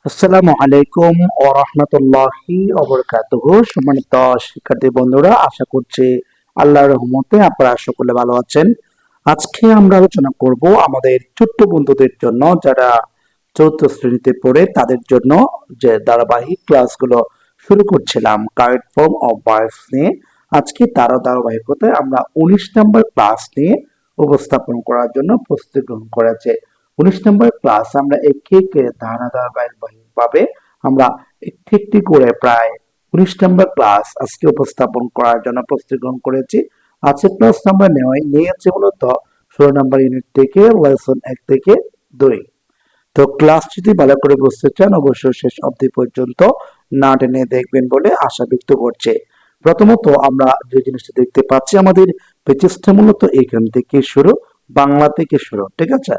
আসসালামু আলাইকুম ওয়া রাহমাতুল্লাহি ওয়া বারাকাতুহু। সম্মানিত শিক্ষার্থী বন্ধুরা, আশা করছি আল্লাহর রহমতে আপনারা সকলে ভালো আছেন। আজকে আমরা আলোচনা করব আমাদের ছোট্ট বন্ধুদের জন্য, যারা চতুর্থ শ্রেণীতে পড়ে তাদের জন্য যে ধারাবাহিক ক্লাসগুলো শুরু করছিলাম কারেক্ট ফর্ম অফ ভার্বস নিয়ে। আজকে তার ধারাবাহিকতায় আমরা 19 নম্বর ক্লাস নিয়ে উপস্থাপন করার জন্য প্রস্তুতি গ্রহণ করেছে। 19 নম্বর ক্লাস আমরা একটি একটি ধারাবাহিকভাবে আমরা একটি একটি করে প্রায় 19 নম্বর ক্লাস আজকে উপস্থাপন করার জন্য প্রস্তুতি গ্রহণ করেছি। আজকে ক্লাস নাম্বার নিয়েছে মূলত 16 নম্বর ইউনিট থেকে লেসন 1 থেকে 2। তো ক্লাস যদি ভালো করে বুঝতে চান অবশ্যই শেষ অবধি পর্যন্ত না টেনে দেখবেন বলে আশা ব্যক্ত করছে। প্রথমত আমরা যে জিনিসটা দেখতে পাচ্ছি, আমাদের পেচেসটা মূলত এখান থেকে শুরু, বাংলা থেকে শুরু, ঠিক আছে,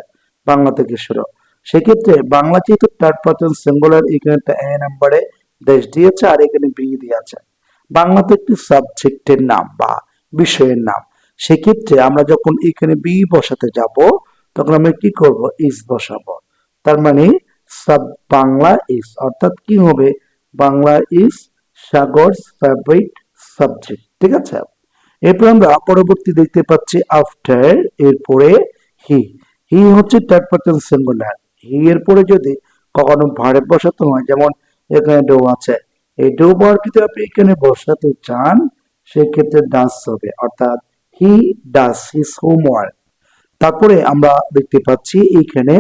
বাংলা থেকে শুরু। সেক্ষেত্রে বাংলা যেহেতু থার্ড পারসন সিঙ্গুলার, এখানে এ নাম্বারে দেশ দিয়েছে আর এখানে বি দিয়েছে। বাংলাতে একটি সাবজেক্টের নাম বা বিষয়ের নাম। সেক্ষেত্রে আমরা যখন এখানে বি বসাতে যাব তখন আমরা কি করব, ইস বসাবো। তার মানে সাব বাংলা ইজ, অর্থাৎ কি হবে, Bangla is Sagar's favourite subject, ঠিক আছে। এরপর আমরা পরবর্তী দেখতে পাচ্ছি আফটার, এরপরে হি। হি হচ্ছে থার্ড পারসন সিঙ্গুলার। হি এর পরে যদি কখনো ভার্ব বসাতে হয়, যেমন এখানে ডো আছে, এই ডো ভার্ব যদি আপনি এখানে বসাতে চান সেক্ষেত্রে ডাস হবে, অর্থাৎ হি ডাস হিজ হোমওয়ার্ক। তারপরে আমরা দেখতে পাচ্ছি এইখানে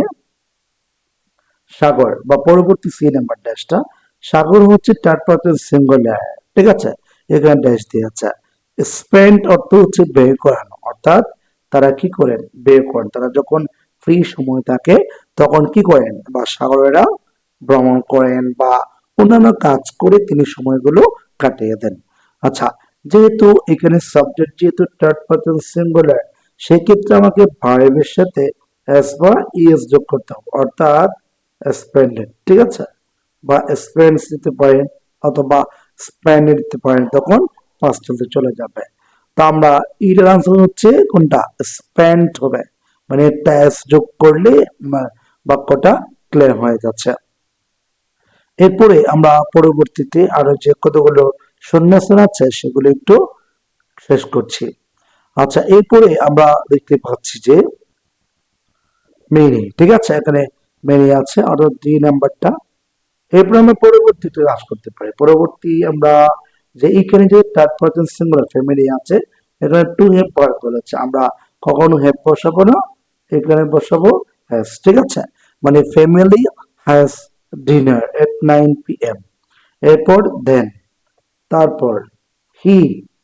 সাগর বা পরবর্তী সি নাম্বার ড্যাশটা, সাগর হচ্ছে থার্ড পারসন সিঙ্গুলার, ঠিক আছে, এখানে ড্যাশ দিয়েছে। স্পেন্ড অর্থ হচ্ছে ব্যয় করানো, অর্থাৎ তারা কি করেন, ব্যয় করেন। তারা যখন ফ্রি সময় থাকে তখন কি করেন, বা সাগরেরা ভ্রমণ করেন বা অন্যান্য কাজ করে তিনি সময়গুলো কাটিয়ে দেন। আচ্ছা, যেহেতু এখানে সাবজেক্ট যেহেতু থার্ড পারসন সিঙ্গুলার, সেক্ষেত্রে আমাকে ভার্বের সাথে এস বা ইএস যোগ করতে হবে, অর্থাৎ স্প্লেন্ডেড, ঠিক আছে, বা স্প্লেন্ডস দিতে পারেন অথবা স্প্লেন্ডেড দিতে পারেন, তখন ফার্স্ট টেন্সে চলে যাবে। তো আমরা এটার আনসার হচ্ছে কোনটা, স্পেন্ট হবে, মানে একটা এস যোগ করলে বাক্যটা ক্লিয়ার হয়ে যাচ্ছে। এরপরে আমরা পরবর্তীতে আরো যে কতগুলো শূন্যস্থান আছে সেগুলো একটু শেষ করছি। আচ্ছা, এরপরে আমরা দেখতে পাচ্ছি যে মেনি, ঠিক আছে, এখানে মেনি আছে, অর্থাৎ 2 নাম্বারটা। এরপর আমরা পরবর্তীতে হ্রাস করতে পারি। পরবর্তী আমরা যে এখানে যে থার্ড পারসন সিঙ্গুলার ফ্যামিলি আছে, এখানে টু হ্যাভ ভার্ব বলেছে, আমরা কখনো হ্যাভ বসাবো না, এখানে বসাবো হ্যাজ, ঠিক আছে, মানে family has dinner at 9 PM। এরপর দেন, তারপর হি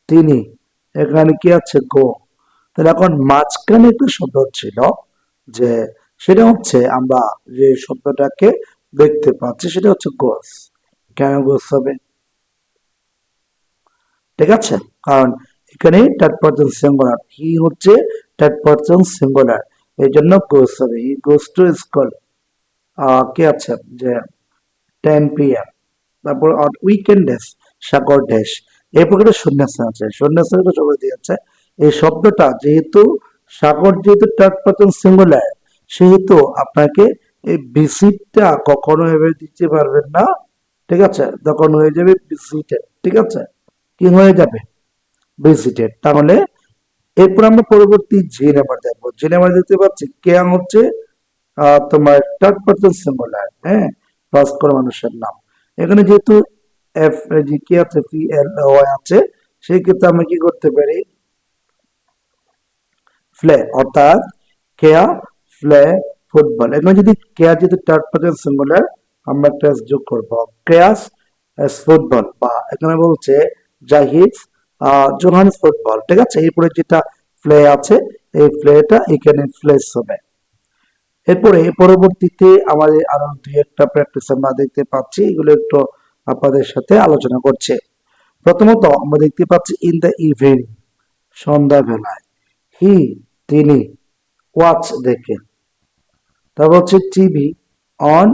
তিনি, এখানে কি আছে, গো। তাহলে এখন মাঝখানে একটা শব্দ ছিল, যে সেটা হচ্ছে আমরা যে শব্দটাকে দেখতে পাচ্ছি সেটা হচ্ছে গোস। কেন গোস হবে, ঠিক আছে, কারণ এখানে থার্ড পারসন সিঙ্গুলার, হি হচ্ছে থার্ড পারসন সিঙ্গুলার, এই জন্য গোস হবে। হি গোস টু স্কুল, কি আছে যে 10 PM। তারপর উইকেন্ড ডেস, সাগর ড্যাশ। এই প্রকারের শূন্যস্থান আছে, শূন্যস্থান সবাই দিয়েছে। এই শব্দটা যেহেতু সাগর যেহেতু থার্ড পারসন সিঙ্গুলার, সেহেতু আপনাকে এই ভিসিটটা কখনো এভাবে দিতে পারবেন না, ঠিক আছে, তখন হয়ে যাবে ভিজিটেড, ঠিক আছে, কি হয়ে যাবে, ভিজিটেড। তাহলে এরপর আমরা পরবর্তী জি নাম্বার দেখবো। জি নাম্বার দেখতে পাচ্ছি কেয়াং হচ্ছে তোমার থার্ড পারসন সিঙ্গুলার, হ্যাঁ, বাস করা মানুষের নাম। এখানে যেহেতু এফ জি কি আছে, পি এল ও আছে, সেই ক্ষেত্রে আমরা কি করতে পারি, ফ্লে, অর্থাৎ কেয়া ফ্লে ফুটবল। এখানে যদি কেয়া যেহেতু থার্ড পারসন সিঙ্গুলার, আমরা একটা S যোগ করবো, কেয়াস এস ফুটবল, বা এখানে বলছে জাহিদ জোহান্স ফুটবল, ঠিক আছে। এরপরে যেটা ফ্লে আছে, এই ফ্লেটা এখানে ফ্লেস হবে। এরপরে পরবর্তীতে আমাদের আরো দুই একটা প্র্যাকটিস আমরা দেখতে পাচ্ছি, এগুলো একটু আপনাদের সাথে আলোচনা করছে। প্রথমত আমরা দেখতে পাচ্ছি ইন দ্য ইভিনিং, সন্ধ্যাবেলায়, হি তিনি, ওয়াচ দেখে, তারপর হচ্ছে টিভি অন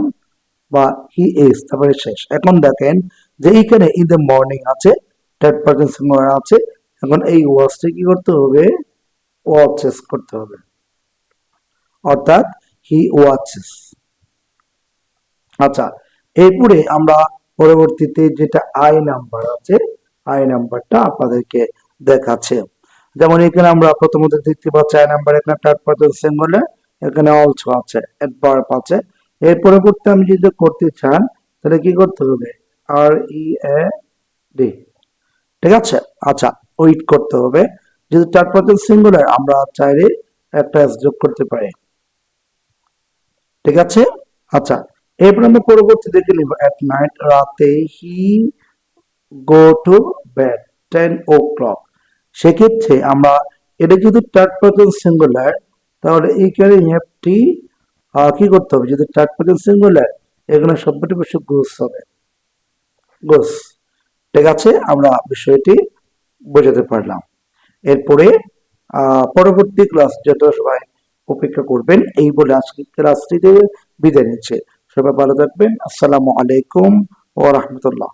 বা হি ইজ, তারপরে শেষ। এখন দেখেন যে এইখানে ইন দ্য মর্নিং আছে, থার্ড পারসন সিঙ্গুলার আছে, এখন এই ওয়াচটা কি করতে হবে, ওয়াচেস করতে হবে, অর্থাৎ হি ওয়াচেস। আচ্ছা, এরপরে আমরা পরবর্তীতে যেটা আই নাম্বার আছে, আই নাম্বারটা আপনাদেরকে দেখাচ্ছে। যেমন এখানে আমরা প্রথমত দেখতে পাচ্ছি আই নাম্বার, এখানে থার্ড পারসন সিঙ্গুলার, এখানে অলসো আছে, অ্যাডভার্ব আছে। এর পরবর্তী আমি যদি করতে চান তাহলে কি করতে হবে, আর ই এ ডি, ঠিক আছে। আচ্ছা, ওয়েট করতে হবে। যদি থার্ড পারসন সিঙ্গুলার আমরা চাইলে একটা এস যোগ করতে পারি, ঠিক আছে। আচ্ছা, এরপর আমরা পরবর্তী দেখে নিব, এট নাইট, রাতে, হি গো টু বেড 10 o'clock। সেক্ষেত্রে আমরা এটা যদি থার্ড পারসন সিঙ্গুলার, তাহলে এইখানে হ্যাভটি কি করতে হবে, যদি থার্ড পারসন সিঙ্গুলার এখানে শব্দটি বেশি গোস হবে, গোস, ঠিক আছে। আমরা বিষয়টি বোঝাতে পারলাম। এরপরে পরবর্তী ক্লাস যেটা সবাই অপেক্ষা করবেন, এই বলে আজকে ক্লাসটিতে বিদায় নিচ্ছে। সবাই ভালো থাকবেন। আসসালামু আলাইকুম ওয়া রাহমাতুল্লাহ।